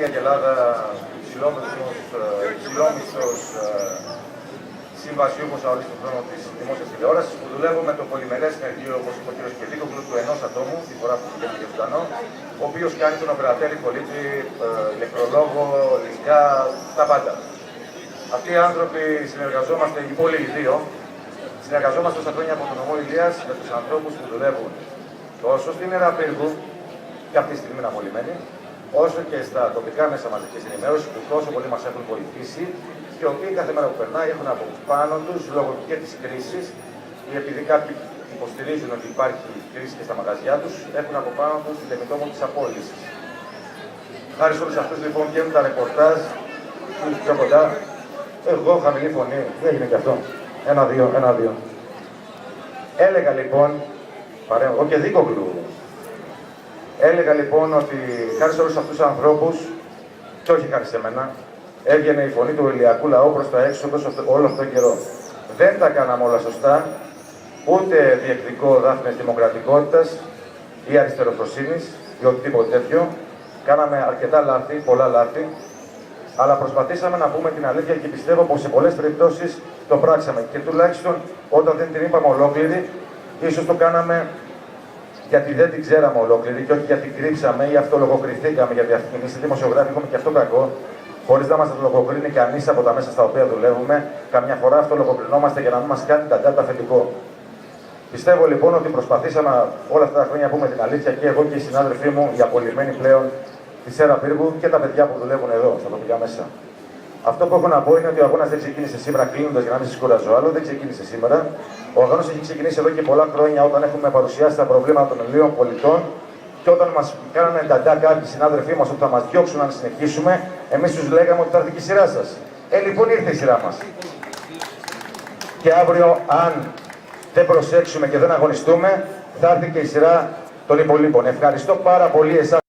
Η Ελλάδα υψηλόμισθος συμβασιούχος αορίστου του χρόνου της δημόσιας τηλεόρασης, που δουλεύω με το πολυμερές συνεργείο, όπως είπε ο κ. Κεδίκογλου, του ενός ατόμου, τη φορά που πηγαίνει και ζωντανό, ο οποίος κάνει τον οπερατέρ, πολίτη, ηλεκτρολόγο, υλικά, τα πάντα. Αυτοί οι άνθρωποι συνεργαζόμαστε, οι υπόλοιποι δύο, συνεργαζόμαστε στα χρόνια από τον νομό Ηλίας με τους ανθρώπους που δουλεύουν τόσο στην Ιερά Πύργου, και αυτή τη στιγμή είναι αμολυμένοι, όσο και στα τοπικά μέσα μαζικής ενημέρωσης που τόσο πολύ μας έχουν βοηθήσει και οι οποίοι κάθε μέρα που περνάει έχουν από πάνω τους, λόγω και της κρίσης, ή επειδή κάποιοι υποστηρίζουν ότι υπάρχει κρίση και στα μαγαζιά τους, έχουν από πάνω τους την επιτόμο της απόλυσης. Χάρη σε όλους αυτούς λοιπόν βγαίνουν τα ρεπορτάζ που πιο κοντά. Εγώ χαμηλή φωνή, τι έγινε και αυτό. Ένα-δύο. Έλεγα λοιπόν, εγώ και Δίκογλου. Έλεγα λοιπόν ότι χάρη σε όλους αυτούς τους ανθρώπους, και όχι χάρη σε μένα, έβγαινε η φωνή του ηλιακού λαού προς τα έξω όλο αυτόν τον καιρό. Δεν τα κάναμε όλα σωστά, ούτε διεκδικώ δάφνες δημοκρατικότητας ή αριστεροφροσύνης ή οτιδήποτε τέτοιο. Κάναμε αρκετά λάθη, πολλά λάθη, αλλά προσπαθήσαμε να πούμε την αλήθεια και πιστεύω πως σε πολλές περιπτώσεις το πράξαμε. Και τουλάχιστον όταν δεν την είπαμε ολόκληρη, ίσως το κάναμε γιατί δεν την ξέραμε ολόκληρη και όχι γιατί κρύψαμε ή αυτολογοκριθήκαμε, γιατί εμείς οι δημοσιογράφοι έχουμε και αυτό κακό, χωρίς να μας λογοκρίνει κανείς από τα μέσα στα οποία δουλεύουμε, καμιά φορά αυτολογοκρινόμαστε για να μην μας κάνει τα data αφεντικό. Πιστεύω λοιπόν ότι προσπαθήσαμε όλα αυτά τα χρόνια να πούμε την αλήθεια και εγώ και οι συνάδελφοί μου, οι απολυμμένοι πλέον της Ιερά Πύργου και τα παιδιά που δουλεύουν εδώ, στα τοπικά μέσα. Αυτό που έχω να πω είναι ότι ο αγώνας δεν ξεκίνησε σήμερα, κλείνοντας για να μην σας κουράζω άλλο, δεν ξεκίνησε σήμερα. Ο αγώνας έχει ξεκινήσει εδώ και πολλά χρόνια όταν έχουμε παρουσιάσει τα προβλήματα των Ελλήνων πολιτών και όταν μας κάνανε ενταντά κάποιοι συνάδελφοί μας ότι θα μας διώξουν αν συνεχίσουμε, εμείς τους λέγαμε ότι θα έρθει και η σειρά σας. Λοιπόν ήρθε η σειρά μας. Και αύριο, αν δεν προσέξουμε και δεν αγωνιστούμε, θα έρθει και η σειρά των υπολείπων. Ευχαριστώ πάρα πολύ εσάς.